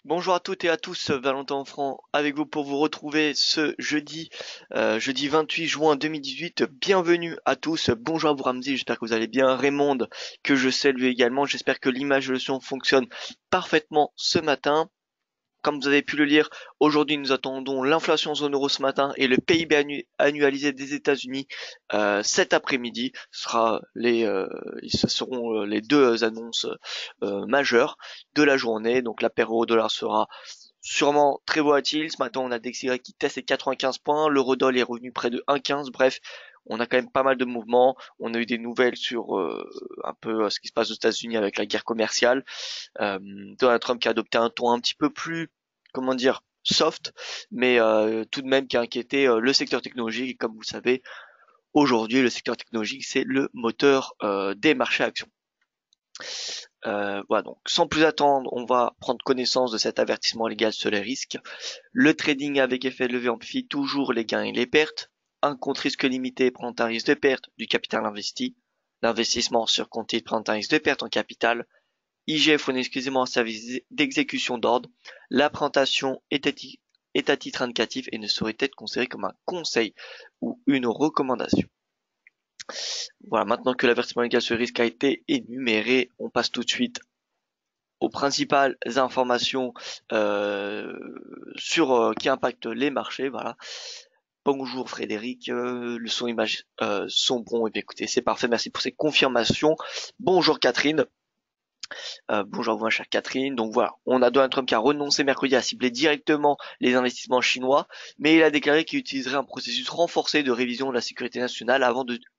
Bonjour à toutes et à tous, Valentin Franc avec vous pour vous retrouver ce jeudi 28 juin 2018. Bienvenue à tous, bonjour à vous Ramzi, j'espère que vous allez bien. Raymond, que je salue également, j'espère que l'image de le son fonctionne parfaitement ce matin. Comme vous avez pu le lire, aujourd'hui nous attendons l'inflation zone euro ce matin et le PIB annualisé des États-Unis cet après-midi. Ce seront les deux annonces majeures de la journée. Donc la paire euro-dollar sera sûrement très volatile. Ce matin on a DXY qui teste les 95 points, l'eurodoll est revenu près de 1,15. Bref, on a quand même pas mal de mouvements. On a eu des nouvelles sur un peu ce qui se passe aux États-Unis avec la guerre commerciale. Donald Trump qui a adopté un ton un petit peu plus, comment dire, soft, mais tout de même qui a inquiété le secteur technologique. Et comme vous le savez, aujourd'hui, le secteur technologique, c'est le moteur des marchés actions. Voilà, donc sans plus attendre, on va prendre connaissance de cet avertissement légal sur les risques. Le trading avec effet de levier amplifie toujours les gains et les pertes. Un compte risque limité prend un risque de perte du capital investi. L'investissement sur compte titre prend un risque de perte en capital. IGF fournit exclusivement un service d'exécution d'ordre. L'apprentation est à titre indicatif et ne saurait être considéré comme un conseil ou une recommandation. Voilà, maintenant que l'avertissement légal sur risque a été énuméré, on passe tout de suite aux principales informations qui impactent les marchés. Voilà. Bonjour Frédéric, le son image sont bons. Et bien écoutez, c'est parfait, merci pour ces confirmations. Bonjour Catherine. Bonjour à vous, ma chère Catherine. Donc voilà, on a Donald Trump qui a renoncé mercredi à cibler directement les investissements chinois, mais il a déclaré qu'il utiliserait un processus renforcé de révision de la sécurité nationale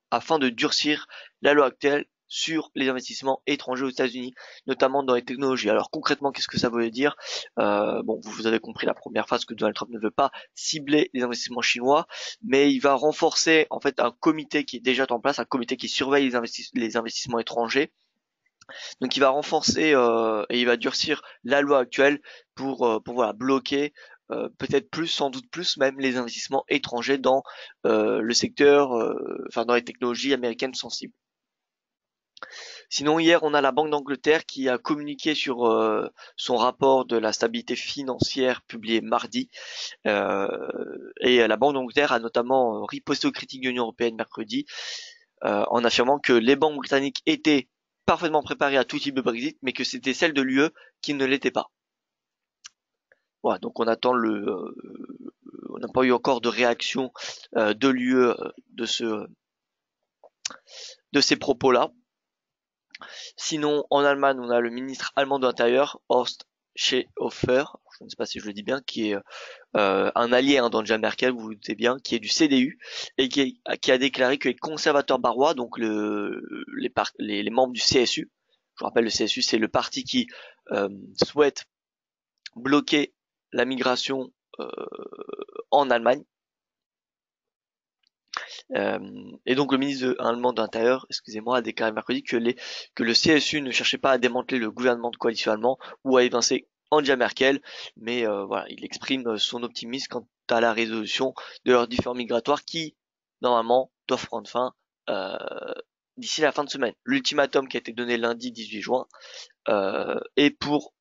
afin de durcir la loi actuelle sur les investissements étrangers aux États-Unis, notamment dans les technologies. Alors concrètement, qu'est-ce que ça veut dire? Bon, vous avez compris la première phase que Donald Trump ne veut pas cibler les investissements chinois, mais il va renforcer en fait un comité qui est déjà en place, un comité qui surveille les investissements étrangers, donc il va renforcer et il va durcir la loi actuelle pour voilà, bloquer peut-être plus, sans doute plus même les investissements étrangers dans le secteur, enfin dans les technologies américaines sensibles. Sinon hier on a la Banque d'Angleterre qui a communiqué sur son rapport de la stabilité financière publié mardi. Et la Banque d'Angleterre a notamment riposté aux critiques de l'Union européenne mercredi en affirmant que les banques britanniques étaient parfaitement préparées à tout type de Brexit, mais que c'était celle de l'UE qui ne l'était pas. Voilà, donc on n'a pas eu encore de réaction de l'UE de ces propos-là. Sinon, en Allemagne, on a le ministre allemand de l'Intérieur, Horst Seehofer, je ne sais pas si je le dis bien, qui est un allié d'Angela Merkel, vous vous doutez bien, qui est du CDU et qui a déclaré que les conservateurs barrois, donc les membres du CSU, je vous rappelle le CSU, c'est le parti qui souhaite bloquer la migration en Allemagne. Et donc le ministre allemand de l'Intérieur, excusez-moi, a déclaré mercredi que le CSU ne cherchait pas à démanteler le gouvernement de coalition allemand ou à évincer Angela Merkel, mais voilà, il exprime son optimisme quant à la résolution de leurs différends migratoires qui, normalement, doivent prendre fin euh, d'ici la fin de semaine. L'ultimatum qui a été donné lundi 18 juin est pour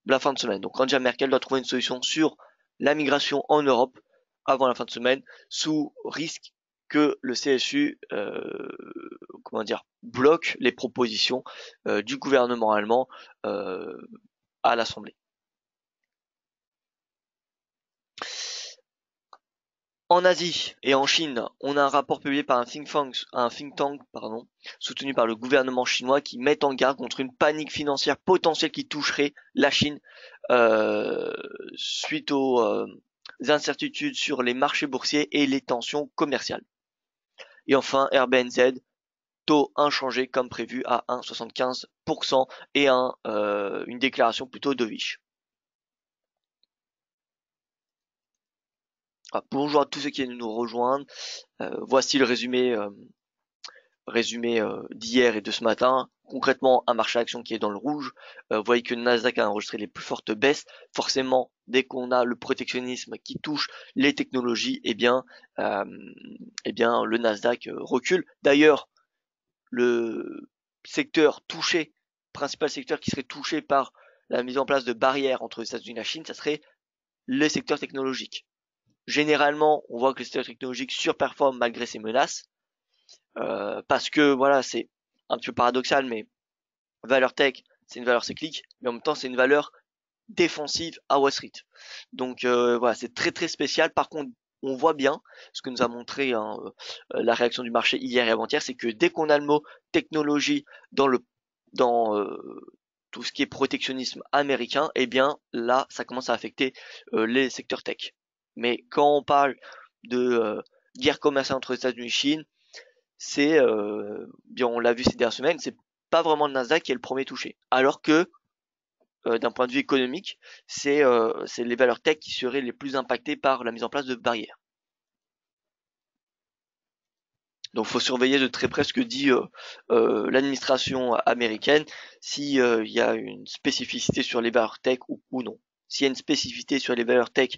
la fin de semaine. Donc Angela Merkel doit trouver une solution sur la migration en Europe avant la fin de semaine, sous risque que le CSU comment dire, bloque les propositions du gouvernement allemand à l'Assemblée. En Asie et en Chine, on a un rapport publié par un think tank soutenu par le gouvernement chinois qui met en garde contre une panique financière potentielle qui toucherait la Chine euh, suite aux incertitudes sur les marchés boursiers et les tensions commerciales. Et enfin, RBNZ, taux inchangé comme prévu à 1,75% et une déclaration plutôt dovish. Bonjour à tous ceux qui viennent nous rejoindre. Voici le résumé d'hier et de ce matin. Concrètement, un marché action qui est dans le rouge. Vous voyez que le Nasdaq a enregistré les plus fortes baisses. Forcément, dès qu'on a le protectionnisme qui touche les technologies, euh, le Nasdaq recule. D'ailleurs, le secteur touché, principal secteur qui serait touché par la mise en place de barrières entre les États-Unis et la Chine, ça serait les secteurs technologiques. Généralement, on voit que les secteurs technologiques surperforment malgré ces menaces, parce que voilà, c'est un petit peu paradoxal, mais valeur tech, c'est une valeur cyclique, mais en même temps, c'est une valeur défensive à Wall Street. Donc voilà, c'est très très spécial. Par contre, on voit bien ce que nous a montré hein, la réaction du marché hier et avant-hier, c'est que dès qu'on a le mot technologie dans tout ce qui est protectionnisme américain, eh bien là, ça commence à affecter les secteurs tech. Mais quand on parle de guerre commerciale entre les États-Unis et Chine, c'est bien on l'a vu ces dernières semaines, c'est pas vraiment le Nasdaq qui est le premier touché, alors que d'un point de vue économique, c'est les valeurs tech qui seraient les plus impactées par la mise en place de barrières. Donc, il faut surveiller de très près ce que dit l'administration américaine, si il y a une spécificité sur les valeurs tech ou non. S'il y a une spécificité sur les valeurs tech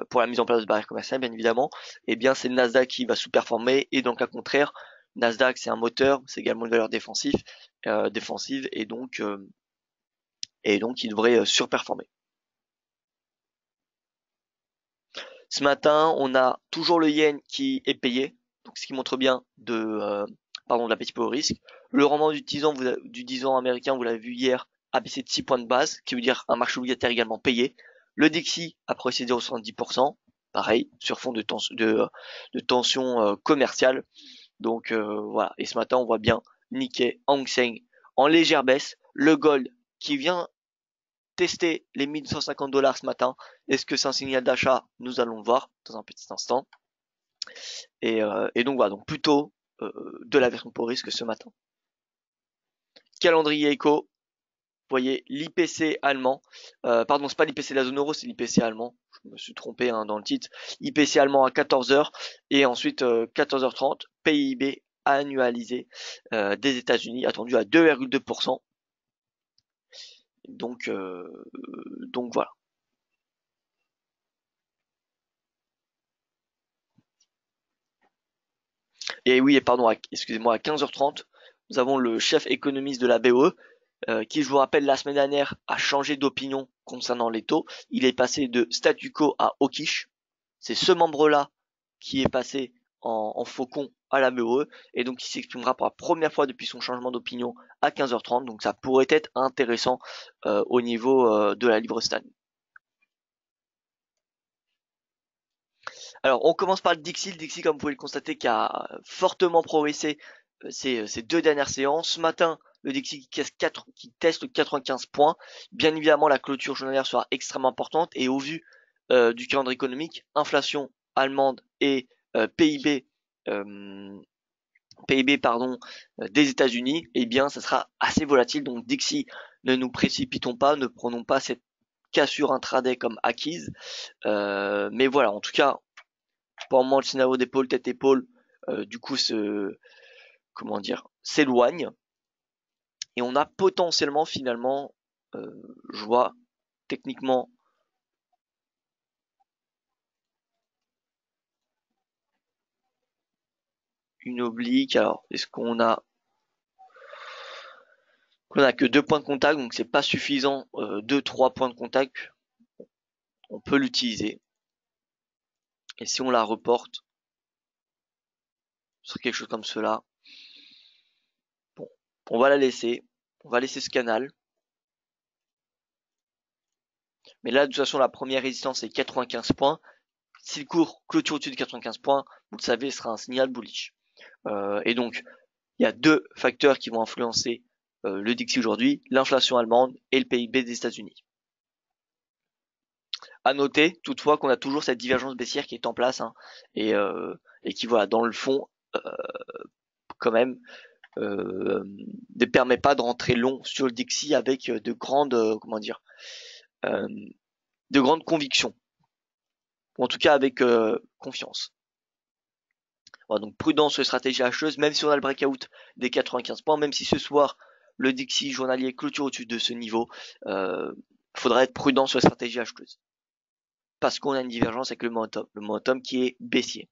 pour la mise en place de barrières commerciales, bien évidemment, eh bien c'est le Nasdaq qui va sous-performer, et dans le cas contraire, Nasdaq c'est un moteur, c'est également une valeur défensive, et donc il devrait surperformer. Ce matin, on a toujours le yen qui est payé, donc ce qui montre bien de l'appétit pour le risque. Le rendement du 10 ans américain, vous l'avez vu hier, a baissé de 6 points de base, qui veut dire un marché obligataire également payé. Le Dixie a progressé de 0,70%, pareil, sur fond de tension commerciale. Donc voilà, et ce matin, on voit bien Nikkei, Hang Seng en légère baisse, le gold qui vient tester les 1150 dollars ce matin. Est-ce que c'est un signal d'achat? Nous allons le voir dans un petit instant. Et donc voilà, donc plutôt de la version pour risque ce matin. Calendrier éco, vous voyez l'IPC allemand, pardon, c'est pas l'IPC de la zone euro, c'est l'IPC allemand. Je me suis trompé hein, dans le titre. IPC allemand à 14h et ensuite 14h30, PIB annualisé des États-Unis attendu à 2,2%. Donc voilà. Et oui, et pardon, excusez-moi, à 15h30, nous avons le chef économiste de la BOE, qui, je vous rappelle, la semaine dernière a changé d'opinion concernant les taux. Il est passé de statu quo à hawkish. C'est ce membre-là qui est passé en faucon à la BOE, et donc il s'exprimera pour la première fois depuis son changement d'opinion à 15h30. Donc ça pourrait être intéressant au niveau de la livre sterling. Alors, on commence par le Dixie. Le Dixie, comme vous pouvez le constater, qui a fortement progressé ces deux dernières séances. Ce matin, le Dixie qui teste 95 points. Bien évidemment, la clôture journalière sera extrêmement importante. Et au vu du calendrier économique, inflation allemande et PIB, des États-Unis, eh bien, ça sera assez volatile. Donc, Dixie, ne nous précipitons pas, ne prenons pas cette cassure intraday comme acquise. Mais voilà, en tout cas, pour le moment, le scénario d'épaule, tête-épaule, du coup, s'éloigne. Et on a potentiellement, finalement, je vois techniquement une oblique. Alors, est-ce qu'on a que 2 points de contact, donc c'est pas suffisant. 2-3 points de contact, on peut l'utiliser. Et si on la reporte sur quelque chose comme cela, bon, on va la laisser. On va laisser ce canal. Mais là, de toute façon, la première résistance est 95 points. Si le cours clôture au-dessus de 95 points, vous le savez, ce sera un signal bullish. Et donc, il y a deux facteurs qui vont influencer le Dixie aujourd'hui, l'inflation allemande et le PIB des États-Unis. À noter, toutefois, qu'on a toujours cette divergence baissière qui est en place hein, et qui, voilà, dans le fond, quand même, ne permet pas de rentrer long sur le Dixie avec de grandes, de grandes convictions, ou en tout cas avec confiance. Voilà, donc prudence sur les stratégies acheteuses, même si on a le breakout des 95 points, même si ce soir le Dixie journalier clôture au-dessus de ce niveau, faudra être prudent sur les stratégies acheteuses. Parce qu'on a une divergence avec le momentum qui est baissier.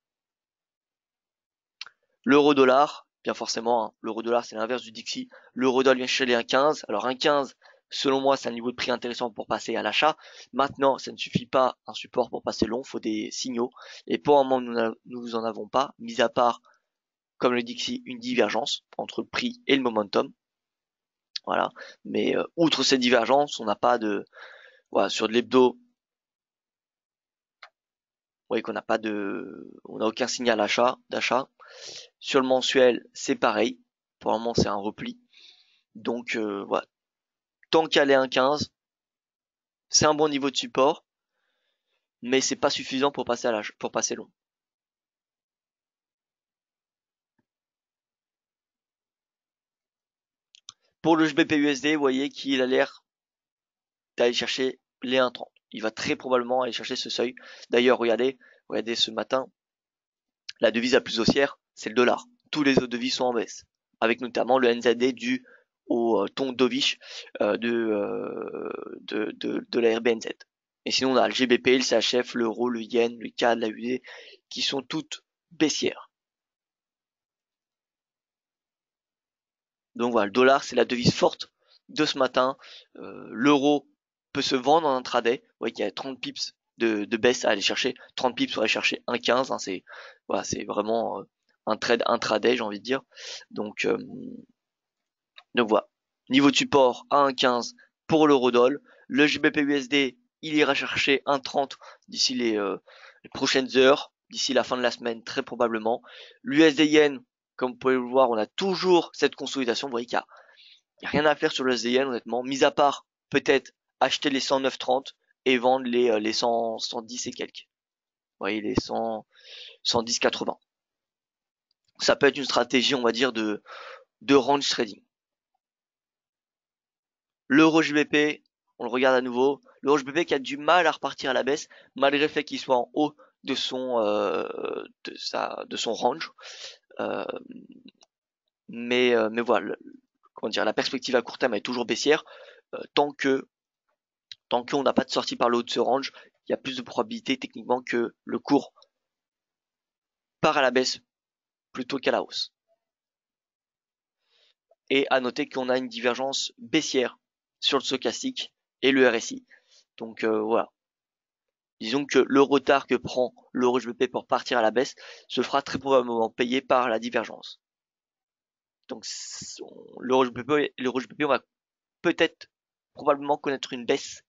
L'euro-dollar, bien forcément, hein, l'euro-dollar c'est l'inverse du Dixie. L'euro-dollar vient chercher les 1,15. Alors 1,15, Selon moi, c'est un niveau de prix intéressant pour passer à l'achat. Maintenant, ça ne suffit pas un support pour passer long, il faut des signaux. Et pour le moment, nous en avons pas, mis à part, comme le dit ici, une divergence entre le prix et le momentum. Voilà. Mais outre cette divergence, on n'a pas de, voilà, sur de l'hebdo, vous voyez qu'on n'a pas de, on n'a aucun signal d'achat. Sur le mensuel, c'est pareil. Pour le moment, c'est un repli. Donc voilà. Tant qu'elle est 1,15, c'est un bon niveau de support, mais c'est pas suffisant pour passer pour passer long. Pour le GBP USD, vous voyez qu'il a l'air d'aller chercher les 1,30. Il va très probablement aller chercher ce seuil. D'ailleurs, regardez ce matin, la devise la plus haussière, c'est le dollar. Tous les autres devises sont en baisse, avec notamment le NZD dû au ton dovish de la RBNZ. Et sinon, on a le GBP, le CHF, l'euro, le yen, le CAD, la UD, qui sont toutes baissières. Donc voilà, le dollar, c'est la devise forte de ce matin. L'euro peut se vendre en intraday. Vous voyez qu'il y a 30 pips de baisse à aller chercher. 30 pips pour aller chercher 1,15. Hein, c'est voilà, c'est vraiment un trade intraday, j'ai envie de dire. Donc, euh, donc voilà. Niveau de support à 1,15 pour l'euro-doll. Le GBP USD, il ira chercher 1,30 d'ici les prochaines heures, d'ici la fin de la semaine très probablement. L'USD yen, comme vous pouvez le voir, on a toujours cette consolidation. Vous voyez qu'il y a rien à faire sur le SDN honnêtement, mis à part peut-être acheter les 109,30 et vendre les 100, 110 et quelques. Vous voyez, les 100, 110, 80. Ça peut être une stratégie, on va dire, de range trading. L'euro GBP, on le regarde à nouveau. L'euro GBP qui a du mal à repartir à la baisse, malgré le fait qu'il soit en haut de son range. Euh, mais voilà, comment dire, la perspective à court terme est toujours baissière. Tant qu'on n'a pas de sortie par le haut de ce range, il y a plus de probabilité techniquement que le cours part à la baisse plutôt qu'à la hausse. Et à noter qu'on a une divergence baissière sur le stochastique et le RSI. Donc voilà. Disons que le retard que prend l'euro GBP pour partir à la baisse se fera très probablement payer par la divergence. Donc l'euro GBP, on va peut-être probablement connaître une baisse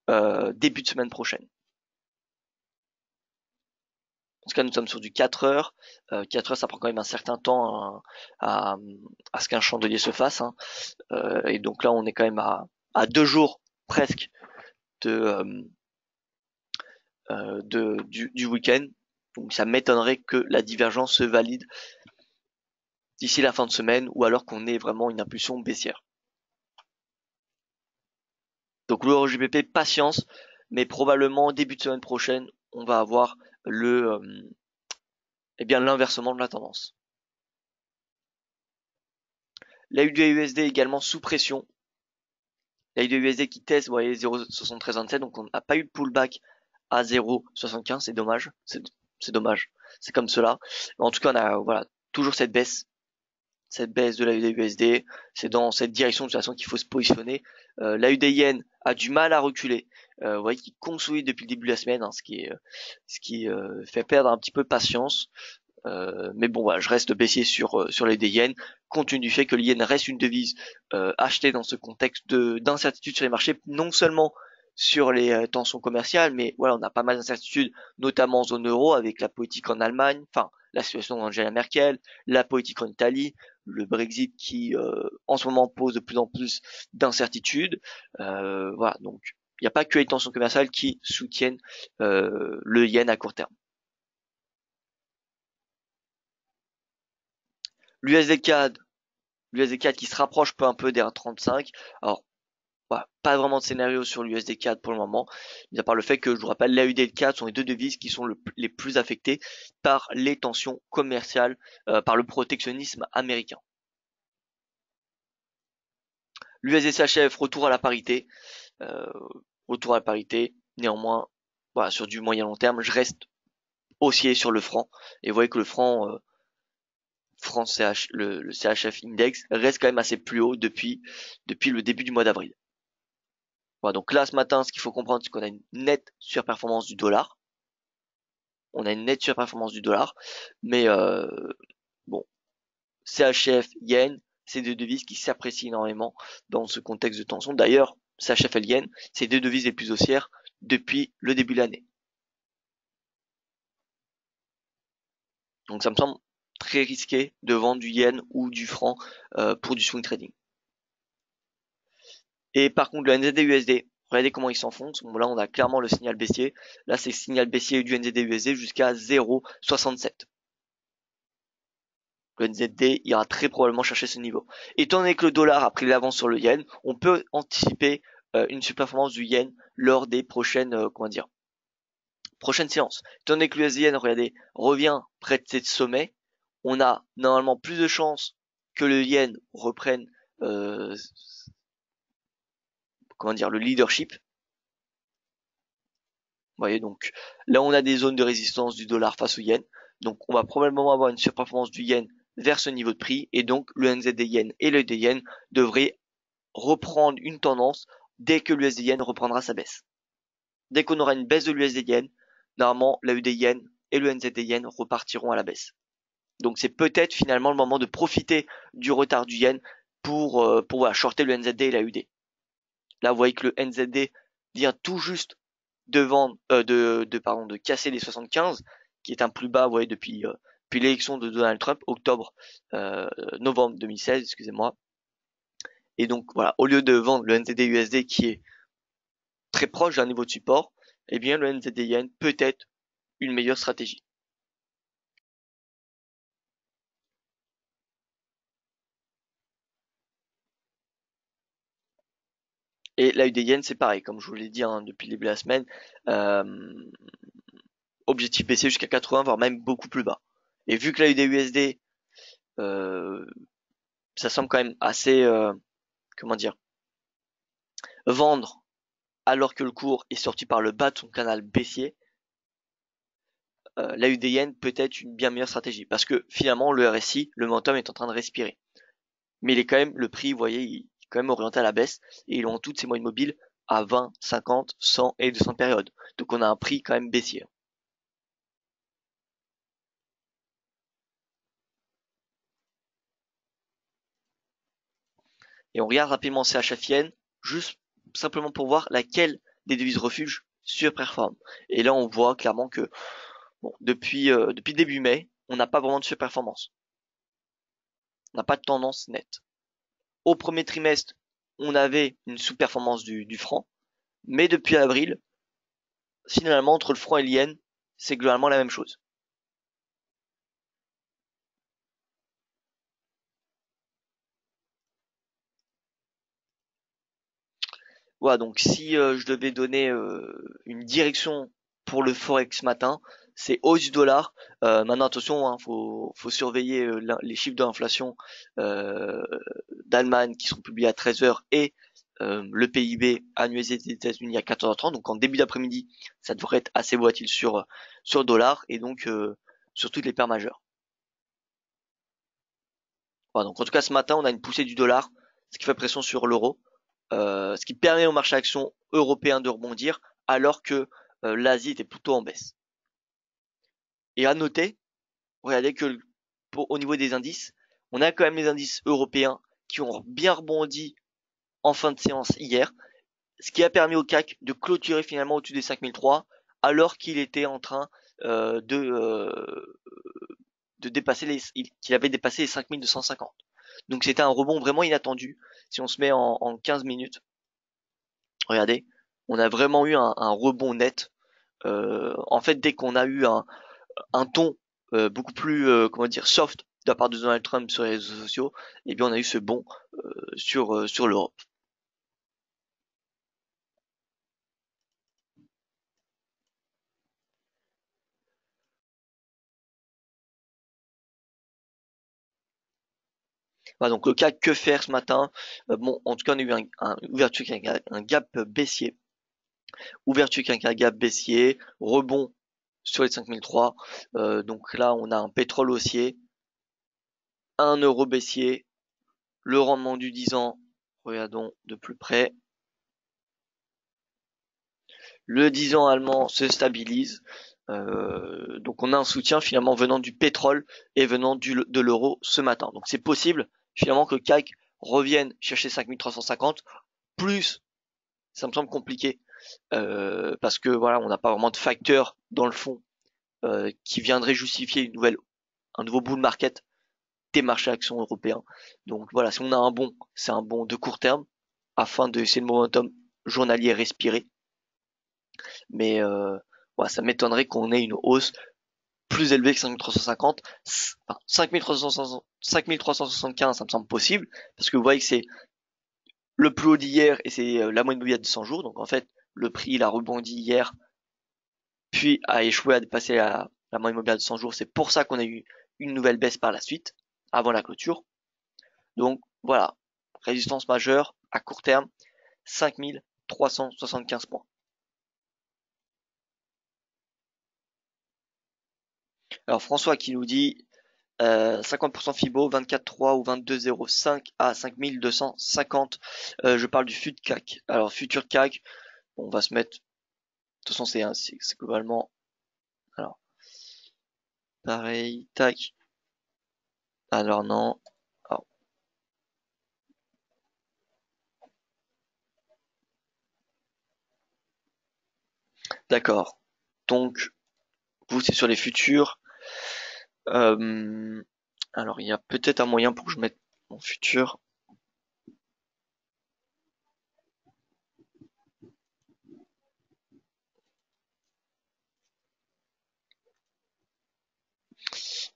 début de semaine prochaine. En tout cas, nous sommes sur du 4 heures. 4 heures, ça prend quand même un certain temps à, à ce qu'un chandelier se fasse. Hein. Et donc là, on est quand même à 2 jours presque de, du week-end. Donc ça m'étonnerait que la divergence se valide d'ici la fin de semaine ou alors qu'on ait vraiment une impulsion baissière. Donc l'euro GBP, patience, mais probablement début de semaine prochaine, on va avoir eh bien l'inversement de la tendance. La USD également sous pression. La USD qui teste, vous voyez, 0,7327, donc on n'a pas eu de pullback à 0,75, c'est dommage, c'est dommage, c'est comme cela. En tout cas, on a voilà toujours cette baisse de la USD, c'est dans cette direction de toute façon qu'il faut se positionner. La UD yen a du mal à reculer, vous voyez qu'il consolide depuis le début de la semaine, hein, ce qui fait perdre un petit peu patience. Mais bon, voilà, je reste baissier sur les yens, compte tenu du fait que le yen reste une devise achetée dans ce contexte d'incertitude sur les marchés, non seulement sur les tensions commerciales, mais voilà, on a pas mal d'incertitudes, notamment en zone euro, avec la politique en Allemagne, enfin la situation d'Angela Merkel, la politique en Italie, le Brexit qui en ce moment pose de plus en plus d'incertitudes. Voilà, donc il n'y a pas que les tensions commerciales qui soutiennent le yen à court terme. L'USD CAD, l'USD CAD qui se rapproche peu un peu des 1,35. Alors, voilà, pas vraiment de scénario sur l'USD CAD pour le moment, mis à part le fait que je vous rappelle, l'AUD et le CAD sont les deux devises qui sont les plus affectées par les tensions commerciales, par le protectionnisme américain. L'USD CHF, retour à la parité, euh, retour à la parité. Néanmoins, voilà, sur du moyen long terme, je reste haussier sur le franc. Et vous voyez que le franc le CHF index reste quand même assez plus haut depuis le début du mois d'avril. Voilà, donc là, ce matin, ce qu'il faut comprendre, c'est qu'on a une nette surperformance du dollar. On a une nette surperformance du dollar. Mais bon, CHF, yen, c'est deux devises qui s'apprécient énormément dans ce contexte de tension. D'ailleurs, CHF et le yen, c'est deux devises les plus haussières depuis le début de l'année. Donc ça me semble très risqué de vendre du yen ou du franc pour du swing trading. Et par contre, le NZD-USD, regardez comment il s'enfonce. Bon, là, on a clairement le signal baissier. Là, c'est le signal baissier du NZD-USD jusqu'à 0,67. Le NZD ira très probablement chercher ce niveau. Étant donné que le dollar a pris l'avance sur le yen, on peut anticiper une surperformance du yen lors des prochaines, prochaines séances. Étant donné que l'USD-yen, regardez, revient près de ces sommets, on a normalement plus de chances que le yen reprenne, le leadership. Vous voyez, donc là on a des zones de résistance du dollar face au yen. Donc on va probablement avoir une surperformance du yen vers ce niveau de prix. Et donc le NZD yen et le D yen devraient reprendre une tendance dès que l'USD yen reprendra sa baisse. Dès qu'on aura une baisse de l'USD yen, normalement la UD yen et le NZD yen repartiront à la baisse. Donc c'est peut-être finalement le moment de profiter du retard du yen pour shorter le NZD et la UD. Là vous voyez que le NZD vient tout juste de casser les 75, qui est un plus bas, vous voyez, depuis l'élection de Donald Trump, novembre 2016, excusez-moi. Et donc voilà, au lieu de vendre le NZD USD qui est très proche d'un niveau de support, eh bien le NZD Yen peut être une meilleure stratégie. Et la UD Yen, c'est pareil, comme je vous l'ai dit depuis le début de la semaine, objectif baissier jusqu'à 80, voire même beaucoup plus bas. Et vu que la UD USD, ça semble quand même assez, vendre alors que le cours est sorti par le bas de son canal baissier, la UD Yen peut être une bien meilleure stratégie. Parce que finalement, le RSI, le momentum est en train de respirer. Mais il est quand même, le prix, vous voyez, il est quand même orienté à la baisse. Et ils ont toutes ces moyennes mobiles à 20, 50, 100 et 200 périodes. Donc on a un prix quand même baissier. Et on regarde rapidement CHF Yen, juste simplement pour voir laquelle des devises refuge surperforme. Et là, on voit clairement que bon, depuis début mai, on n'a pas vraiment de surperformance. On n'a pas de tendance nette. Au premier trimestre, on avait une sous-performance du franc, mais depuis avril, finalement, entre le franc et le yen, c'est globalement la même chose. Voilà, donc si je devais donner une direction pour le Forex matin, c'est hausse du dollar. Maintenant, attention, faut surveiller les chiffres d'inflation euh, d'Allemagne qui sont publiés à 13 heures et le PIB annuel des États-Unis à 14h30. Donc en début d'après-midi, ça devrait être assez volatile sur le dollar et donc sur toutes les paires majeures. Voilà, donc en tout cas, ce matin, on a une poussée du dollar, ce qui fait pression sur l'euro. Ce qui permet au marché action européen de rebondir alors que l'Asie était plutôt en baisse. Et à noter, regardez que au niveau des indices, on a quand même les indices européens qui ont bien rebondi en fin de séance hier, ce qui a permis au CAC de clôturer finalement au-dessus des 5003 alors qu'il était en train de dépasser qu'il avait dépassé les 5250. Donc c'était un rebond vraiment inattendu. Si on se met en 15 minutes, regardez, on a vraiment eu un rebond net. En fait, dès qu'on a eu un ton beaucoup plus, soft de la part de Donald Trump sur les réseaux sociaux, eh bien, on a eu ce bond sur l'Europe. Voilà, donc le cas que faire ce matin. Bon, en tout cas, on a eu une ouverture avec un gap baissier, ouverture avec un gap baissier, rebond sur les 5003. Donc là, on a un pétrole haussier, un euro baissier, le rendement du 10 ans, regardons de plus près. Le 10 ans allemand se stabilise. Donc on a un soutien finalement venant du pétrole et venant de l'euro ce matin. Donc c'est possible finalement que CAC revienne chercher 5350, plus ça me semble compliqué parce que voilà, on n'a pas vraiment de facteur dans le fond qui viendrait justifier un nouveau bull market des marchés actions européens. Donc voilà, si on a un bon, c'est un bon de court terme afin de laisser le momentum journalier respirer. Mais voilà, ça m'étonnerait qu'on ait une hausse plus élevée que 5350. Enfin, 5375, ça me semble possible parce que vous voyez que c'est le plus haut d'hier et c'est la moyenne mobile de 100 jours. Donc en fait, le prix il a rebondi hier, puis a échoué à dépasser la moyenne mobile de 100 jours. C'est pour ça qu'on a eu une nouvelle baisse par la suite, avant la clôture. Donc voilà, résistance majeure à court terme, 5375 points. Alors François qui nous dit 50% Fibo, 24,3 ou 22,05 à 5250. Je parle du FUT CAC. Alors futur CAC, on va se mettre. De toute façon, c'est globalement. Alors, pareil, tac. Alors non. Alors, d'accord. Donc, vous, c'est sur les futurs. Euh, alors, il y a peut-être un moyen pour que je mette mon futur.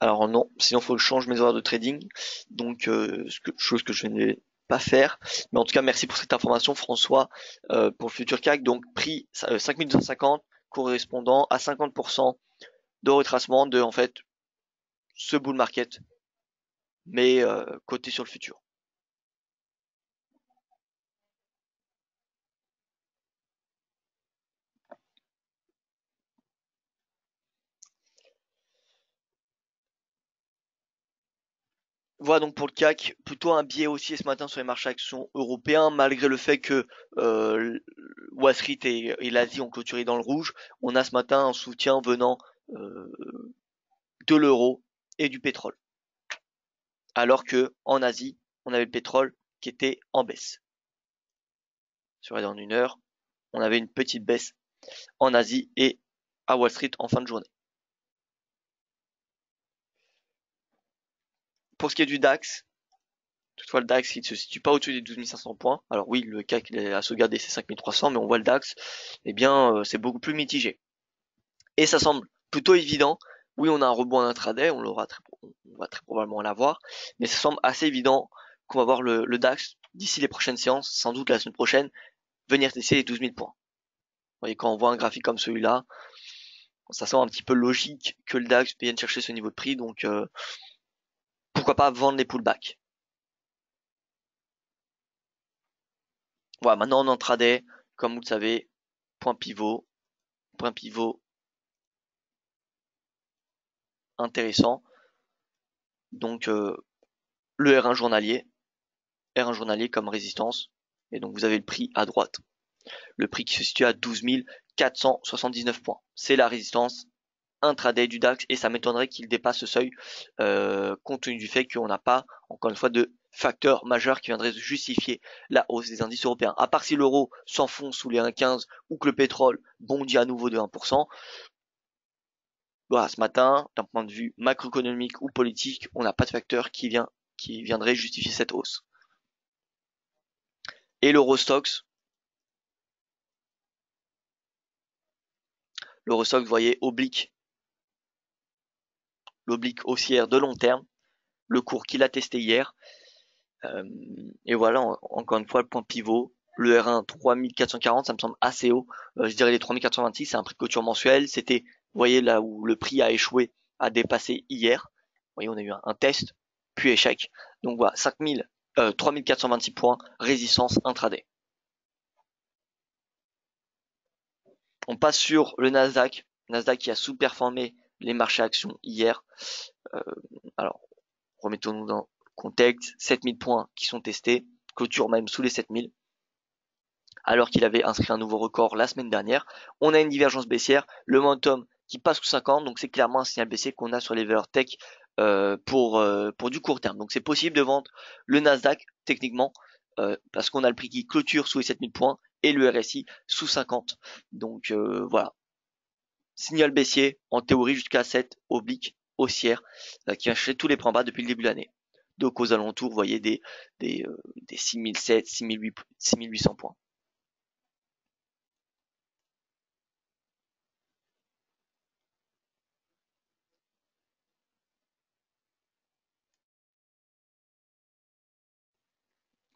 Alors non, sinon faut que je change mes horaires de trading. Donc chose que je n'ai pas faire. Mais en tout cas, merci pour cette information, François, pour le futur CAC. Donc prix 5250 correspondant à 50% de retracement de en fait ce bull market, mais coté sur le futur. Voilà donc pour le CAC, plutôt un biais haussier ce matin sur les marchés actions européens, malgré le fait que Wall Street et l'Asie ont clôturé dans le rouge. On a ce matin un soutien venant euh, de l'euro et du pétrole. Alors que en Asie, on avait le pétrole qui était en baisse. Sur dans une heure, on avait une petite baisse en Asie et à Wall Street en fin de journée. Pour ce qui est du DAX, toutefois le DAX il ne se situe pas au-dessus des 12 500 points. Alors oui, le CAC il a sauvegardé ses 5300, mais on voit le DAX, eh bien c'est beaucoup plus mitigé. Et ça semble plutôt évident. Oui, on a un rebond intraday, on va très probablement l'avoir, mais ça semble assez évident qu'on va voir le DAX d'ici les prochaines séances, sans doute la semaine prochaine, venir tester les 12 000 points. Vous voyez, quand on voit un graphique comme celui-là, ça semble un petit peu logique que le DAX vienne chercher ce niveau de prix, donc pourquoi pas vendre les pullbacks. Voilà, maintenant en intraday, comme vous le savez, point pivot intéressant. Donc le R1 journalier comme résistance, et donc vous avez le prix à droite, le prix qui se situe à 12 479 points. C'est la résistance intraday du DAX et ça m'étonnerait qu'il dépasse ce seuil compte tenu du fait qu'on n'a pas, encore une fois, de facteur majeur qui viendrait justifier la hausse des indices européens. À part si l'euro s'enfonce sous les 1,15 ou que le pétrole bondit à nouveau de 1%, voilà, ce matin, d'un point de vue macroéconomique ou politique, on n'a pas de facteur qui viendrait justifier cette hausse. Et l'Eurostoxx, vous voyez, l'oblique haussière de long terme, le cours qu'il a testé hier. Et voilà, encore une fois, le point pivot, le R1 3440, ça me semble assez haut. Je dirais les 3426, c'est un prix de clôture mensuel. C'était, vous voyez, là où le prix a échoué, a dépassé hier. Vous voyez, on a eu un test, puis échec. Donc voilà, 3426 points, résistance intraday. On passe sur le Nasdaq. Nasdaq qui a sous-performé les marchés actions hier. Euh, alors, remettons-nous dans le contexte. 7000 points qui sont testés. Clôture même sous les 7000. alors qu'il avait inscrit un nouveau record la semaine dernière. On a une divergence baissière, le momentum qui passe sous 50, donc c'est clairement un signal baissier qu'on a sur les valeurs tech pour du court terme. Donc c'est possible de vendre le Nasdaq techniquement parce qu'on a le prix qui clôture sous les 7000 points et le RSI sous 50. Donc voilà, signal baissier en théorie jusqu'à 7 oblique haussière qui a acheté tous les points bas depuis le début de l'année. Donc aux alentours, vous voyez des 6007, 6800 points.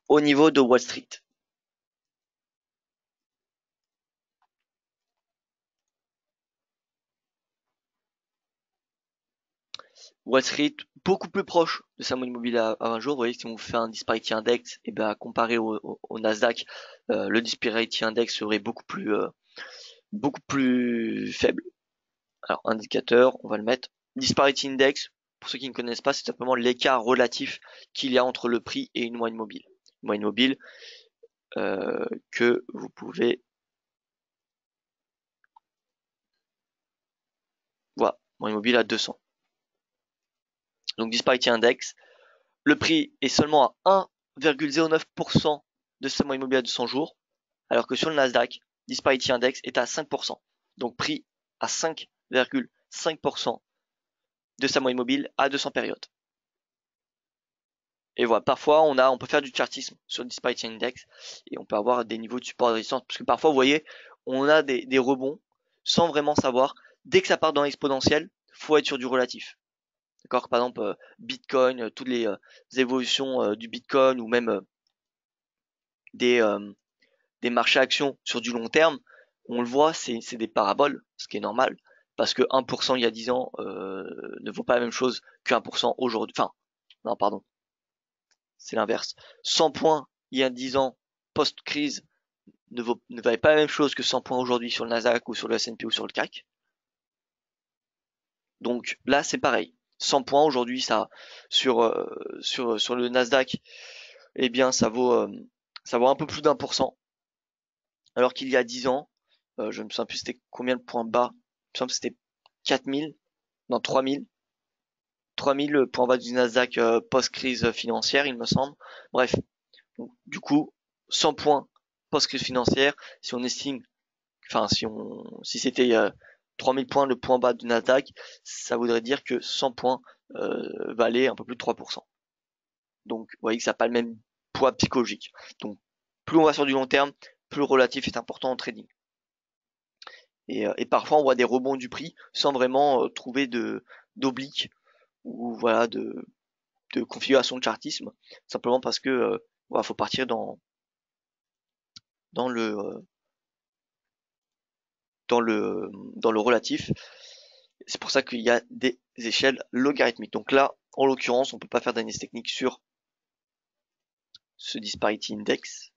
Au niveau de Wall Street. Wall Street, beaucoup plus proche de sa moyenne mobile à 20 jours. Vous voyez, si on fait un Disparity Index, et ben, comparé au Nasdaq, le Disparity Index serait beaucoup plus faible. Alors, indicateur, on va le mettre. Disparity Index, pour ceux qui ne connaissent pas, c'est simplement l'écart relatif qu'il y a entre le prix et une moyenne mobile. Une moyenne mobile que vous pouvez... Voilà, moyenne mobile à 200. Donc, Disparity Index, le prix est seulement à 1,09% de sa moyenne mobile à 200 jours, alors que sur le Nasdaq, Disparity Index est à 5%. Donc prix à 5,5% de sa moyenne mobile à 200 périodes. Et voilà, parfois on peut faire du chartisme sur le Disparity Index et on peut avoir des niveaux de support et de résistance. Parce que parfois, vous voyez, on a des rebonds sans vraiment savoir. Dès que ça part dans l'exponentiel, faut être sur du relatif. D'accord? Par exemple, Bitcoin, toutes les évolutions du Bitcoin ou même des marchés actions sur du long terme, on le voit, c'est des paraboles, ce qui est normal, parce que 1% il y a 10 ans ne vaut pas la même chose que 1% aujourd'hui. Enfin, non, pardon, c'est l'inverse. 100 points il y a 10 ans post-crise ne valait pas la même chose que 100 points aujourd'hui sur le Nasdaq ou sur le S&P ou sur le CAC. Donc là, c'est pareil. 100 points aujourd'hui, ça sur le Nasdaq, eh bien ça vaut un peu plus d'1%. Alors qu'il y a 10 ans, je ne me souviens plus c'était combien de points bas. Il me semble que c'était 4000, non 3000. 3000 points bas du Nasdaq post-crise financière, il me semble. Bref, donc, du coup, 100 points post-crise financière, si on estime, enfin si c'était 3000 points le point bas du Nasdaq, ça voudrait dire que 100 points valaient un peu plus de 3%. Donc, vous voyez que ça n'a pas le même poids psychologique. Donc, plus on va sur du long terme, plus le relatif est important en trading. Et parfois on voit des rebonds du prix sans vraiment trouver d'oblique ou voilà de configuration de chartisme, simplement parce que voilà, faut partir dans le dans le dans le relatif. C'est pour ça qu'il y a des échelles logarithmiques. Donc là, en l'occurrence, on peut pas faire d'analyse technique sur ce disparity index,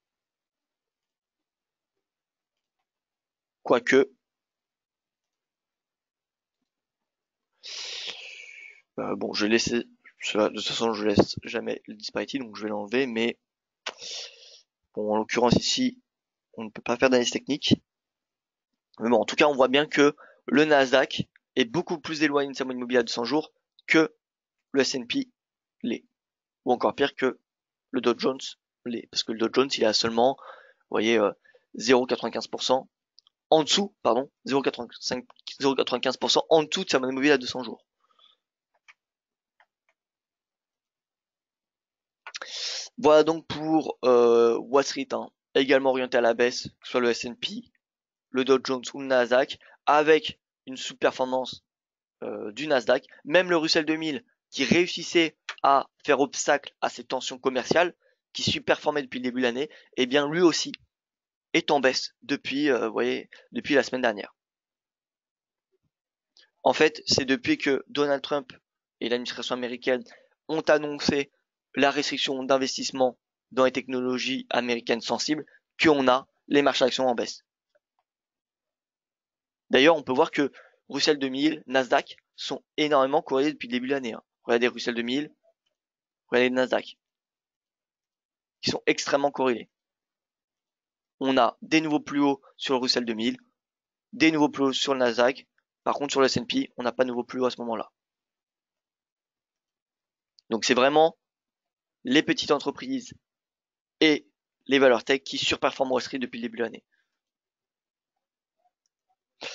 quoique bon, je vais laisser de toute façon, je laisse jamais le disparity, donc je vais l'enlever, mais bon, en l'occurrence ici, on ne peut pas faire d'analyse technique. Mais bon, en tout cas, on voit bien que le Nasdaq est beaucoup plus éloigné de sa moyenne mobile à 200 jours que le S&P l'est. Ou encore pire que le Dow Jones l'est. Parce que le Dow Jones, il est à seulement, vous voyez, 0,95% en dessous, pardon, 0,95% en dessous de sa moyenne mobile à 200 jours. Voilà donc pour Wall Street, hein, également orienté à la baisse, que ce soit le S&P, le Dow Jones ou le Nasdaq, avec une sous-performance du Nasdaq, même le Russell 2000 qui réussissait à faire obstacle à ces tensions commerciales, qui superformait depuis le début de l'année, eh bien lui aussi est en baisse depuis, vous voyez, depuis la semaine dernière. En fait, c'est depuis que Donald Trump et l'administration américaine ont annoncé la restriction d'investissement dans les technologies américaines sensibles qu'on a les marchés actions en baisse. D'ailleurs, on peut voir que Russell 2000, Nasdaq sont énormément corrélés depuis le début de l'année. Hein. Regardez Russell 2000, regardez le Nasdaq, qui sont extrêmement corrélés. on a des nouveaux plus hauts sur le Russell 2000, des nouveaux plus hauts sur le Nasdaq. Par contre, sur le S&P, on n'a pas de nouveaux plus hauts à ce moment-là. Donc c'est vraiment les petites entreprises et les valeurs tech qui surperforment Wall Street depuis le début de l'année.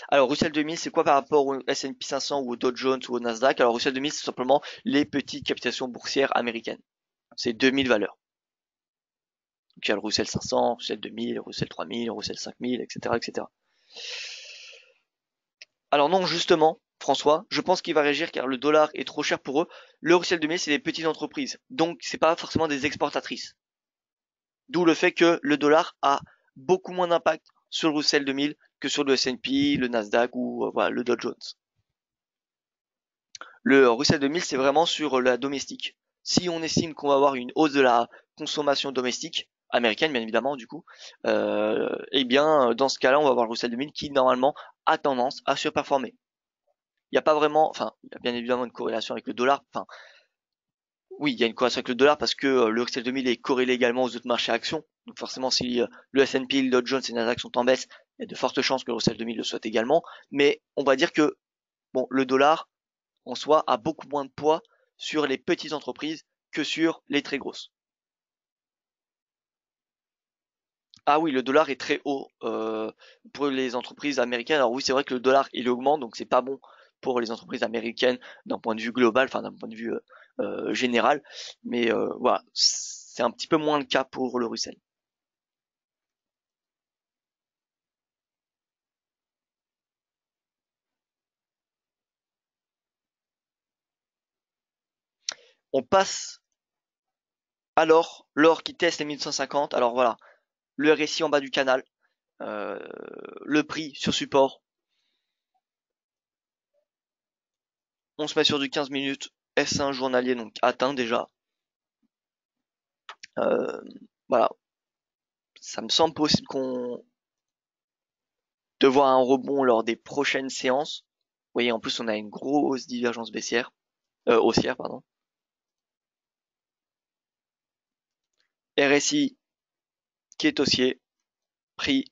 Alors Russell 2000, c'est quoi par rapport au S&P 500 ou au Dow Jones ou au Nasdaq? Alors Russell 2000, c'est simplement les petites capitalisations boursières américaines. C'est 2000 valeurs. Donc il y a le Russell 500, Russell 2000, Russell 3000, Russell 5000, etc., etc. Alors non, justement, François, je pense qu'il va réagir car le dollar est trop cher pour eux. Le Russell 2000, c'est des petites entreprises, donc c'est pas forcément des exportatrices. D'où le fait que le dollar a beaucoup moins d'impact sur le Russell 2000 que sur le S&P, le Nasdaq ou voilà, le Dow Jones. Le Russell 2000, c'est vraiment sur la domestique. Si on estime qu'on va avoir une hausse de la consommation domestique, américaine bien évidemment du coup, eh bien dans ce cas-là, on va avoir le Russell 2000 qui normalement a tendance à surperformer. Il n'y a pas vraiment, enfin, il y a bien évidemment une corrélation avec le dollar. Enfin, oui, il y a une corrélation avec le dollar parce que le Russell 2000 est corrélé également aux autres marchés actions. Donc forcément, si le S&P, le Dow Jones et le Nasdaq sont en baisse, il y a de fortes chances que le Russell 2000 le soit également. Mais on va dire que bon, le dollar en soi a beaucoup moins de poids sur les petites entreprises que sur les très grosses. Ah oui, le dollar est très haut pour les entreprises américaines. Alors oui, c'est vrai que le dollar il augmente, donc c'est pas bon pour les entreprises américaines d'un point de vue global, enfin d'un point de vue général. Mais voilà, c'est un petit peu moins le cas pour le Russell. On passe alors l'or qui teste les 1250. Alors voilà, le RSI en bas du canal, euh, le prix sur support. On se met sur du 15 minutes S1 journalier donc atteint déjà. Euh, voilà, ça me semble possible qu'on de voir un rebond lors des prochaines séances. Vous voyez, en plus, on a une grosse divergence baissière, haussière, pardon. RSI qui est haussier, prix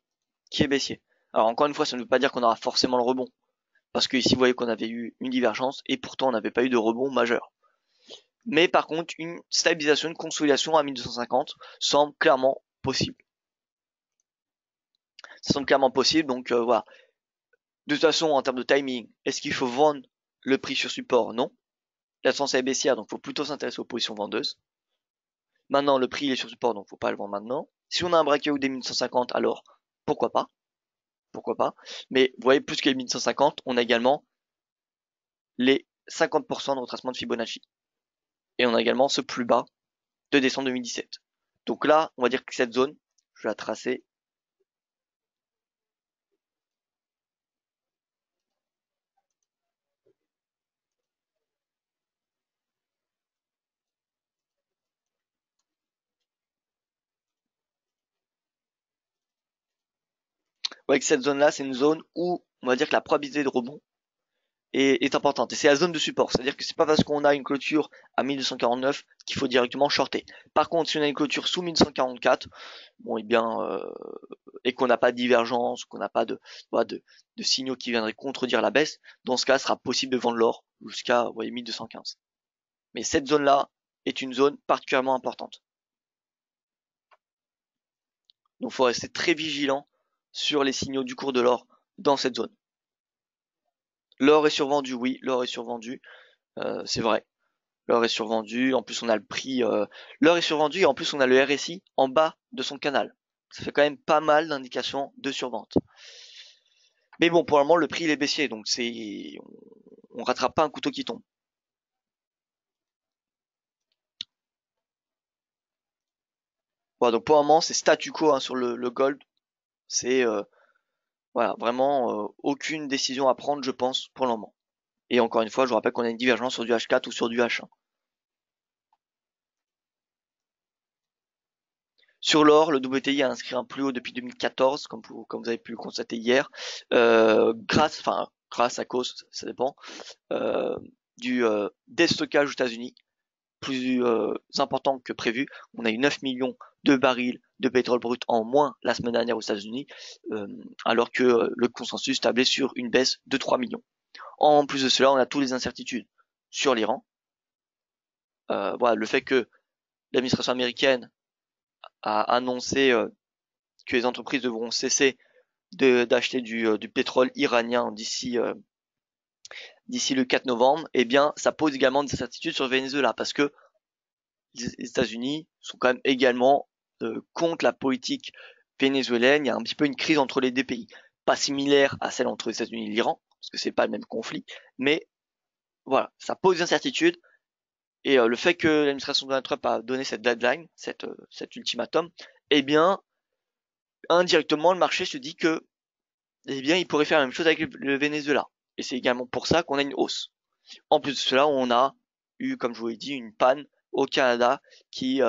qui est baissier. Alors encore une fois, ça ne veut pas dire qu'on aura forcément le rebond, parce que ici, vous voyez qu'on avait eu une divergence et pourtant on n'avait pas eu de rebond majeur. Mais par contre, une stabilisation, une consolidation à 1250 semble clairement possible. Ça semble clairement possible, donc voilà. De toute façon, en termes de timing, est-ce qu'il faut vendre le prix sur support? Non. La tendance est baissière, donc il faut plutôt s'intéresser aux positions vendeuses. Maintenant, le prix il est sur support, donc faut pas le vendre maintenant. Si on a un breakout des 1150, alors pourquoi pas? Pourquoi pas? Mais vous voyez, plus que les 1150, on a également les 50% de retracement de Fibonacci. Et on a également ce plus bas de décembre 2017. Donc là, on va dire que cette zone, je vais la tracer. Vous voyez que cette zone-là, c'est une zone où on va dire que la probabilité de rebond est importante. Et c'est la zone de support. C'est-à-dire que c'est pas parce qu'on a une clôture à 1249 qu'il faut directement shorter. Par contre, si on a une clôture sous 1244, bon, eh bien, et qu'on n'a pas de divergence, qu'on n'a pas voilà, de signaux qui viendraient contredire la baisse, dans ce cas, ce sera possible de vendre l'or jusqu'à, vous voyez, 1215. Mais cette zone-là est une zone particulièrement importante. Donc, il faut rester très vigilant sur les signaux du cours de l'or dans cette zone. L'or est survendu, oui, l'or est survendu, c'est vrai. L'or est survendu, en plus on a le prix, l'or est survendu et en plus on a le RSI en bas de son canal. Ça fait quand même pas mal d'indications de survente. Mais bon, pour le moment, le prix il est baissier, donc on rattrape pas un couteau qui tombe. Voilà, donc pour le moment, c'est statu quo hein, sur le gold. C'est voilà, vraiment aucune décision à prendre, je pense, pour le moment. Et encore une fois, je vous rappelle qu'on a une divergence sur du H4 ou sur du H1. Sur l'or, le WTI a inscrit un plus haut depuis 2014, comme vous avez pu le constater hier, grâce à cause, ça dépend, euh, du déstockage aux États-Unis, plus important que prévu. On a eu 9 millions de barils de pétrole brut en moins la semaine dernière aux États-Unis, alors que le consensus tablait sur une baisse de 3 millions. En plus de cela, on a toutes les incertitudes sur l'Iran. Voilà, le fait que l'administration américaine a annoncé que les entreprises devront cesser d'acheter du pétrole iranien d'ici le 4 novembre, eh bien, ça pose également des incertitudes sur le Venezuela parce que les États-Unis sont quand même également contre la politique vénézuélienne. Il y a un petit peu une crise entre les deux pays, pas similaire à celle entre les États-Unis et l'Iran parce que c'est pas le même conflit, mais voilà, ça pose des incertitudes. Et le fait que l'administration de Donald Trump a donné cette deadline, cet ultimatum, eh bien, indirectement, le marché se dit que, eh bien, il pourrait faire la même chose avec le Venezuela. Et c'est également pour ça qu'on a une hausse. En plus de cela, on a eu, comme je vous l'ai dit, une panne au Canada qui,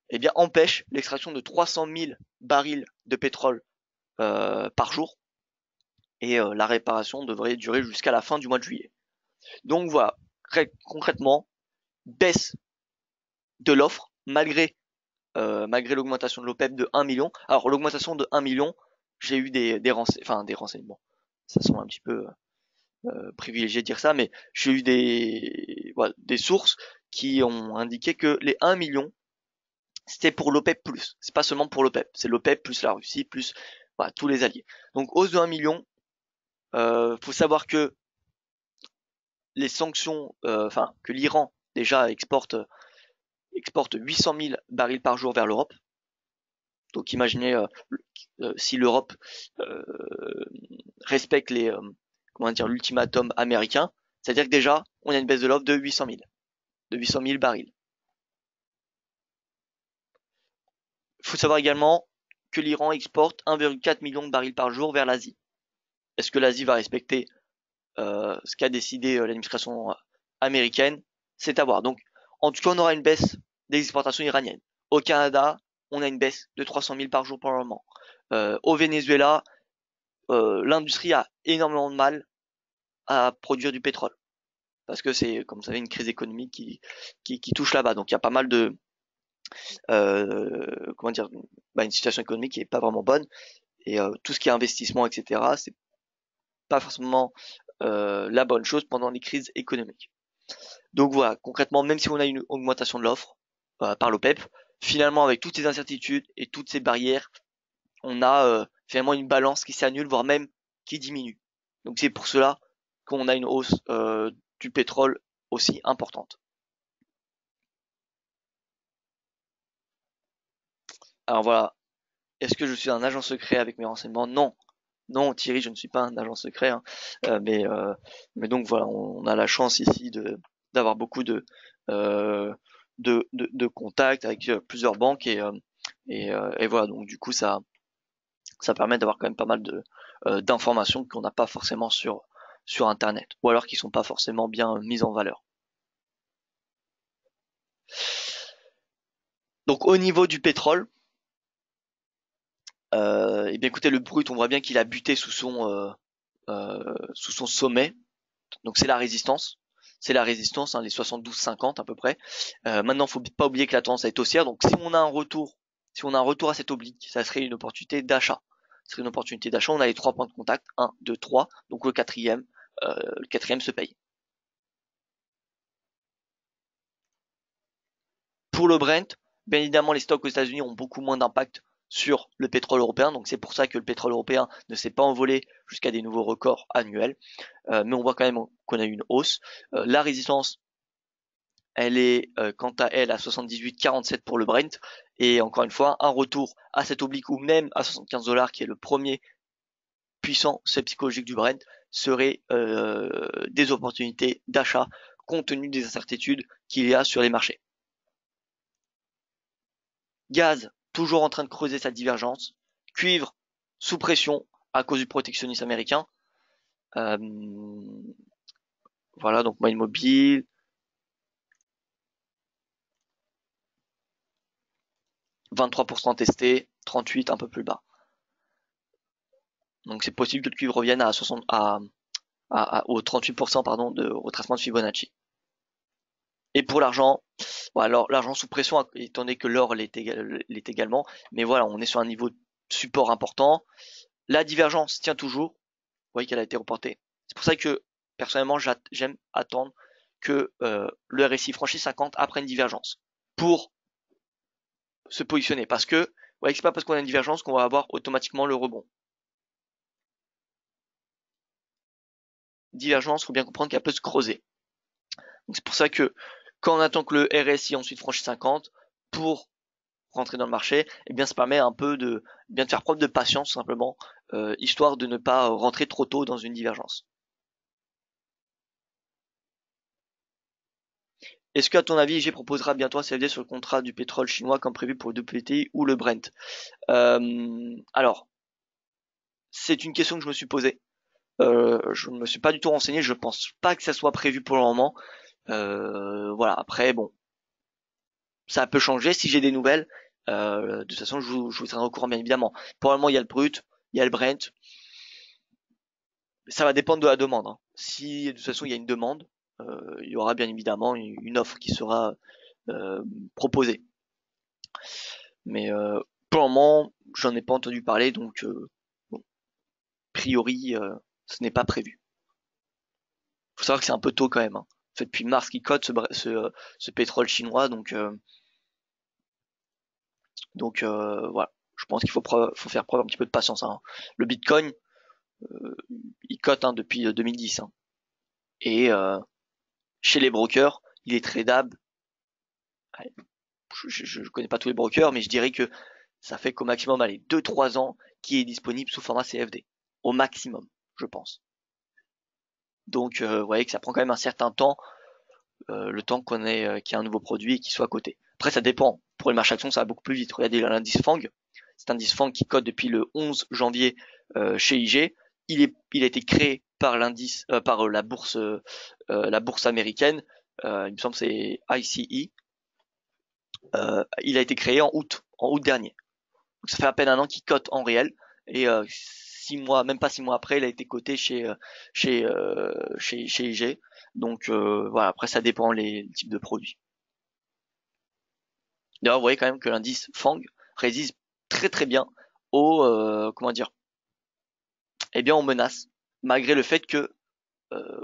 eh bien, empêche l'extraction de 300 000 barils de pétrole par jour. Et la réparation devrait durer jusqu'à la fin du mois de juillet. Donc voilà, concrètement, baisse de l'offre malgré l'augmentation de l'OPEP de 1 million. Alors l'augmentation de 1 million, j'ai eu des renseignements. Ça semble un petit peu privilégié de dire ça, mais j'ai eu des sources qui ont indiqué que les 1 million, c'était pour l'OPEP+. C'est pas seulement pour l'OPEP, c'est l'OPEP plus la Russie plus voilà, tous les alliés. Donc hausse de 1 million. Faut savoir que les sanctions, que l'Iran déjà exporte 800 000 barils par jour vers l'Europe. Donc imaginez si l'Europe respecte l'ultimatum américain, c'est-à-dire que déjà on a une baisse de l'offre de 800 000 barils. Il faut savoir également que l'Iran exporte 1,4 million de barils par jour vers l'Asie. Est-ce que l'Asie va respecter ce qu'a décidé l'administration américaine? C'est à voir. Donc en tout cas on aura une baisse des exportations iraniennes. Au Canada, on a une baisse de 300 000 par jour pour le moment. Au Venezuela, l'industrie a énormément de mal à produire du pétrole parce que c'est, comme vous savez, une crise économique qui touche là-bas. Donc il y a pas mal de une situation économique qui est pas vraiment bonne et tout ce qui est investissement, etc. C'est pas forcément la bonne chose pendant les crises économiques. Donc voilà, concrètement, même si on a une augmentation de l'offre par l'OPEP, finalement avec toutes ces incertitudes et toutes ces barrières, on a finalement une balance qui s'annule, voire même qui diminue. Donc c'est pour cela qu'on a une hausse du pétrole aussi importante. Alors voilà, est-ce que je suis un agent secret avec mes renseignements? Non, non Thierry, je ne suis pas un agent secret, hein. Euh, mais, euh, mais donc voilà, on a la chance ici d'avoir beaucoup euh, de contacts avec plusieurs banques et voilà, donc du coup ça permet d'avoir quand même pas mal d'informations qu'on n'a pas forcément sur internet ou alors qui sont pas forcément bien mises en valeur. Donc au niveau du pétrole, eh bien écoutez, le brut, on voit bien qu'il a buté sous son sommet. Donc c'est la résistance. C'est la résistance, hein, les 72,50 à peu près. Maintenant, faut pas oublier que la tendance est haussière. Donc si on a un retour à cette oblique, ça serait une opportunité d'achat. Ce serait une opportunité d'achat. On a les 3 points de contact, 1, 2, 3. Donc le quatrième se paye. Pour le Brent, bien évidemment, les stocks aux États-Unis ont beaucoup moins d'impact sur le pétrole européen, donc c'est pour ça que le pétrole européen ne s'est pas envolé jusqu'à des nouveaux records annuels, mais on voit quand même qu'on a eu une hausse. La résistance, elle est quant à elle à 78,47 pour le Brent, et encore une fois, un retour à cet oblique ou même à 75 dollars, qui est le premier puissant seuil psychologique du Brent, serait des opportunités d'achat compte tenu des incertitudes qu'il y a sur les marchés. Gaz, toujours en train de creuser sa divergence. Cuivre, sous pression à cause du protectionnisme américain. Euh, voilà, donc moyenne mobile. 23% testé, 38 un peu plus bas. Donc c'est possible que le cuivre revienne à 60, au 38% pardon, de retracement de Fibonacci. Et pour l'argent, bon, alors l'argent sous pression, étant donné que l'or l'est également, mais voilà, on est sur un niveau de support important. La divergence tient toujours. Vous voyez qu'elle a été reportée. C'est pour ça que personnellement, j'aime attendre que le RSI franchisse 50 après une divergence pour se positionner. Parce que, vous voyez que c'est pas parce qu'on a une divergence qu'on va avoir automatiquement le rebond. Divergence, faut bien comprendre qu'elle peut se creuser. Donc c'est pour ça que quand on attend que le RSI ensuite franchisse 50 pour rentrer dans le marché, eh bien ça permet un peu de bien de faire preuve de patience simplement, histoire de ne pas rentrer trop tôt dans une divergence. Est-ce qu'à ton avis, IG proposera bientôt un CFD sur le contrat du pétrole chinois comme prévu pour le WTI ou le Brent? Alors, c'est une question que je me suis posée. Je ne me suis pas du tout renseigné. Je pense pas que ça soit prévu pour le moment. Voilà. Après, bon, ça peut changer si j'ai des nouvelles. De toute façon, je vous tiendrai au courant bien évidemment. Pour le moment, il y a le brut, il y a le Brent. Ça va dépendre de la demande, hein. Si de toute façon il y a une demande, il y aura bien évidemment une offre qui sera proposée. Mais pour le moment, j'en ai pas entendu parler, donc bon, a priori, ce n'est pas prévu. Faut savoir que c'est un peu tôt quand même, hein. Ça fait depuis mars qu'il cote ce pétrole chinois, donc voilà. Je pense qu'il faut faire preuve un petit peu de patience, hein. Le Bitcoin, il cote, hein, depuis 2010, hein. Et chez les brokers, il est tradable. Je connais pas tous les brokers, mais je dirais que ça fait qu'au maximum, allez, 2-3 ans qui est disponible sous format CFD. Au maximum, je pense. Donc, vous voyez que ça prend quand même un certain temps, le temps qu'il y ait un nouveau produit et qu'il soit coté. Après, ça dépend. Pour les marchés actions, ça va beaucoup plus vite. Regardez l'indice FANG. C'est un indice FANG qui cote depuis le 11 janvier chez IG. Il a été créé par la bourse américaine. Il me semble que c'est ICE. Il a été créé en août dernier. Donc ça fait à peine un an qu'il cote en réel et 6 mois, même pas 6 mois après, il a été coté chez IG. Donc voilà, après ça dépend les types de produits. D'ailleurs, vous voyez quand même que l'indice FANG résiste très très bien aux comment dire, eh bien aux menaces, malgré le fait que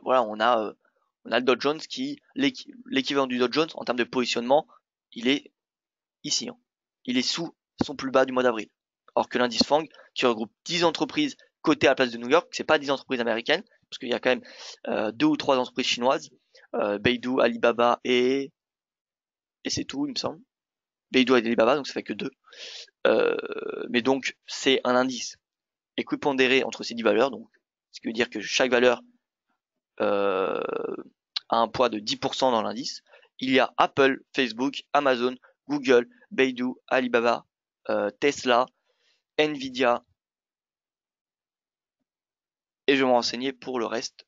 voilà, on a le Dow Jones qui l'équivalent du Dow Jones en termes de positionnement, il est ici, hein. Il est sous son plus bas du mois d'avril. Or que l'indice FANG, qui regroupe 10 entreprises cotées à la place de New York, c'est pas 10 entreprises américaines, parce qu'il y a quand même 2 ou 3 entreprises chinoises, Beidou, Alibaba et c'est tout, il me semble. Beidou et Alibaba, donc ça fait que 2. Mais donc c'est un indice équipondéré entre ces 10 valeurs, donc ce qui veut dire que chaque valeur a un poids de 10% dans l'indice. Il y a Apple, Facebook, Amazon, Google, Beidou, Alibaba, Tesla, Nvidia, et je vais me renseigner pour le reste.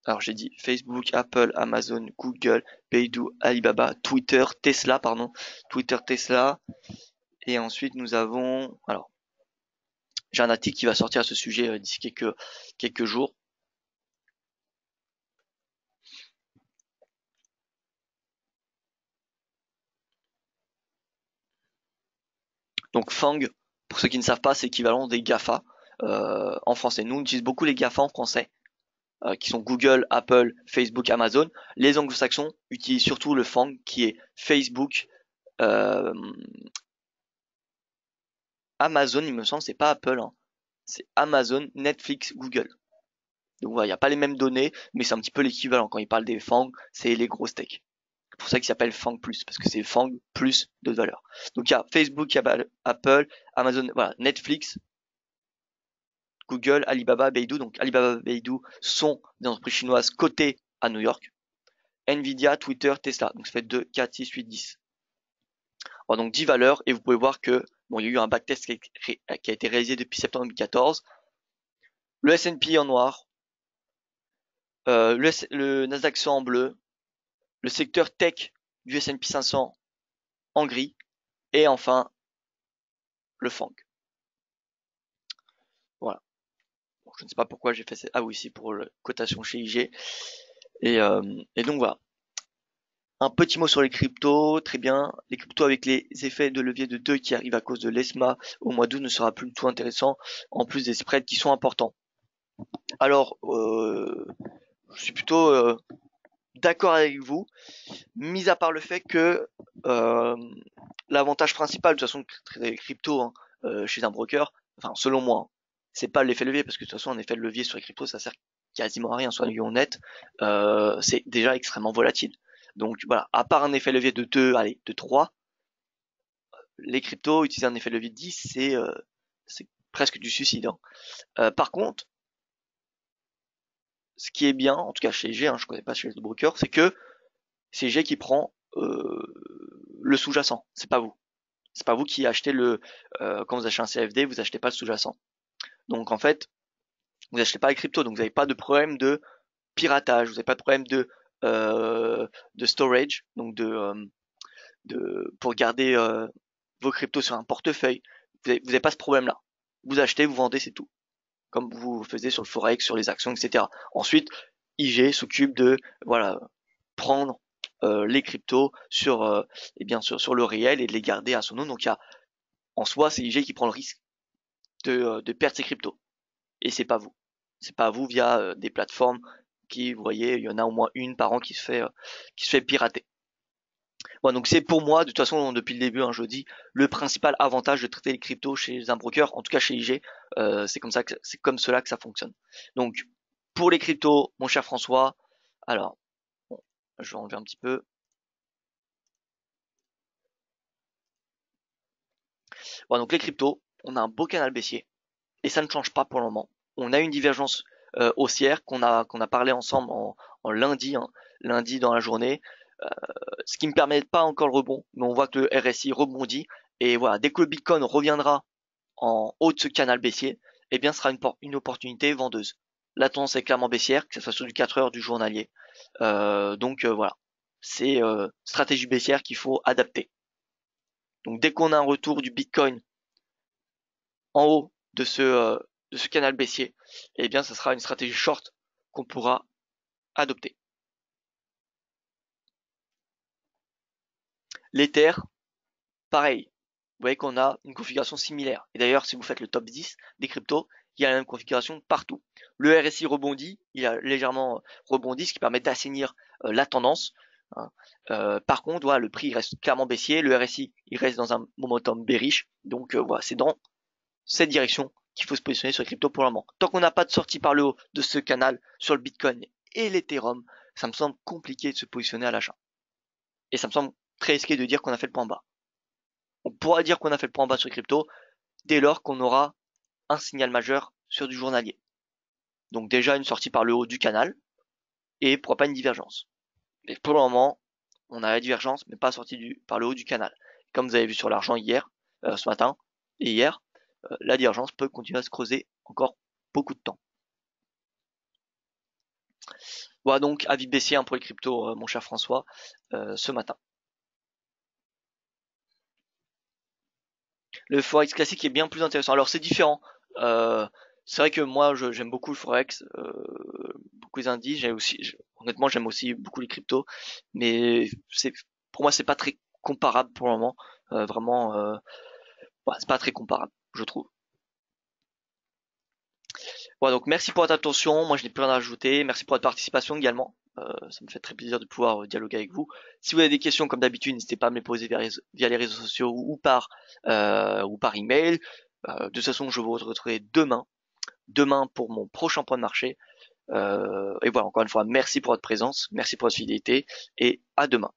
Alors j'ai dit Facebook, Apple, Amazon, Google, Beidou, Alibaba, Twitter, Tesla, pardon, Twitter, Tesla, et ensuite nous avons, alors j'ai un article qui va sortir à ce sujet d'ici quelques jours. Donc FANG, pour ceux qui ne savent pas, c'est l'équivalent des GAFA en français. Nous on utilise beaucoup les GAFA en français, qui sont Google, Apple, Facebook, Amazon. Les anglo-saxons utilisent surtout le FANG qui est Facebook, euh, Amazon, il me semble, c'est pas Apple, hein. C'est Amazon, Netflix, Google. Donc voilà, il n'y a pas les mêmes données, mais c'est un petit peu l'équivalent. Quand ils parlent des FANG, c'est les grosses tech. C'est pour ça qu'ils s'appellent FANG+, parce que c'est FANG plus d'autres valeurs. Donc il y a Facebook, Apple, Amazon, voilà, Netflix, Google, Alibaba, Beidou. Donc Alibaba, Beidou sont des entreprises chinoises cotées à New York. Nvidia, Twitter, Tesla. Donc ça fait 2, 4, 6, 8, 10. Voilà, donc 10 valeurs, et vous pouvez voir que bon, il y a eu un backtest qui a été réalisé depuis septembre 2014. Le S&P en noir, le Nasdaq 100 en bleu, le secteur tech du S&P 500 en gris, et enfin le FANG. Voilà. Je ne sais pas pourquoi j'ai fait ça. Ah oui, c'est pour la cotation chez IG. Et donc voilà. Un petit mot sur les cryptos, très bien. Les cryptos avec les effets de levier de 2 qui arrivent à cause de l'ESMA au mois d'août ne sera plus du tout intéressant, en plus des spreads qui sont importants. Alors, je suis plutôt d'accord avec vous, mis à part le fait que l'avantage principal de toute façon des cryptos chez un broker, enfin selon moi, c'est pas l'effet levier parce que de toute façon un effet de levier sur les cryptos ça sert quasiment à rien, soyons honnêtes, c'est déjà extrêmement volatile. Donc voilà, à part un effet levier de 2, allez, de 3, les cryptos utiliser un effet levier de 10, c'est presque du suicide. Par contre, ce qui est bien, en tout cas chez G, je connais pas chez les brokers, c'est que c'est G qui prend le sous-jacent, c'est pas vous. C'est pas vous qui achetez quand vous achetez un CFD, vous achetez pas le sous-jacent. Donc en fait, vous achetez pas les cryptos, donc vous n'avez pas de problème de piratage, vous n'avez pas de problème de storage, donc pour garder vos cryptos sur un portefeuille. Vous avez pas ce problème-là. Vous achetez, vous vendez, c'est tout. Comme vous faisiez sur le forex, sur les actions, etc. Ensuite, IG s'occupe de voilà prendre les cryptos sur le réel et de les garder à son nom. Donc en soi, c'est IG qui prend le risque de perdre ses cryptos. Et c'est pas vous. C'est pas vous via des plateformes qui, vous voyez, il y en a au moins une par an qui se fait pirater. Bon, donc c'est pour moi, de toute façon, depuis le début, je dis, le principal avantage de traiter les cryptos chez un broker, en tout cas chez IG, c'est comme cela que ça fonctionne. Donc, pour les cryptos, mon cher François, alors, bon, je vais enlever un petit peu. Bon, donc les cryptos, on a un beau canal baissier et ça ne change pas pour le moment. On a une divergence haussière qu'on a parlé ensemble en lundi, lundi dans la journée, ce qui ne permet pas encore le rebond, mais on voit que le RSI rebondit et voilà, dès que le Bitcoin reviendra en haut de ce canal baissier, eh bien, ce sera une opportunité vendeuse. La tendance est clairement baissière, que ce soit sur du 4 heures du journalier. Donc voilà, c'est stratégie baissière qu'il faut adapter. Donc dès qu'on a un retour du Bitcoin en haut de ce canal baissier, eh bien, ce sera une stratégie short qu'on pourra adopter. L'Ether, pareil. Vous voyez qu'on a une configuration similaire. Et d'ailleurs, si vous faites le top 10 des cryptos, il y a la même configuration partout. Le RSI rebondit, il a légèrement rebondi, ce qui permet d'assainir la tendance. Par contre, voilà, le prix reste clairement baissier, le RSI il reste dans un momentum bearish. Donc voilà, c'est dans cette direction qu'il faut se positionner sur les cryptos pour le moment. Tant qu'on n'a pas de sortie par le haut de ce canal sur le Bitcoin et l'Ethereum, ça me semble compliqué de se positionner à l'achat. Et ça me semble très risqué de dire qu'on a fait le point bas. On pourra dire qu'on a fait le point bas sur les cryptos dès lors qu'on aura un signal majeur sur du journalier. Donc déjà une sortie par le haut du canal et pourquoi pas une divergence. Mais pour le moment, on a la divergence mais pas sortie par le haut du canal. Comme vous avez vu sur l'argent hier, ce matin et hier, la divergence peut continuer à se creuser encore beaucoup de temps. Voilà donc avis baissier pour les cryptos, mon cher François, ce matin. Le forex classique est bien plus intéressant. Alors c'est différent. C'est vrai que moi j'aime beaucoup le forex, beaucoup les indices. Honnêtement j'aime aussi beaucoup les cryptos, mais pour moi c'est pas très comparable pour le moment. Vraiment, c'est pas très comparable, je trouve. Voilà, donc merci pour votre attention. Moi je n'ai plus rien à ajouter. Merci pour votre participation également. Ça me fait très plaisir de pouvoir dialoguer avec vous. Si vous avez des questions comme d'habitude, n'hésitez pas à me les poser via les réseaux sociaux ou par email. De toute façon, je vous retrouverai demain pour mon prochain point de marché. Et voilà, encore une fois, merci pour votre présence, merci pour votre fidélité et à demain.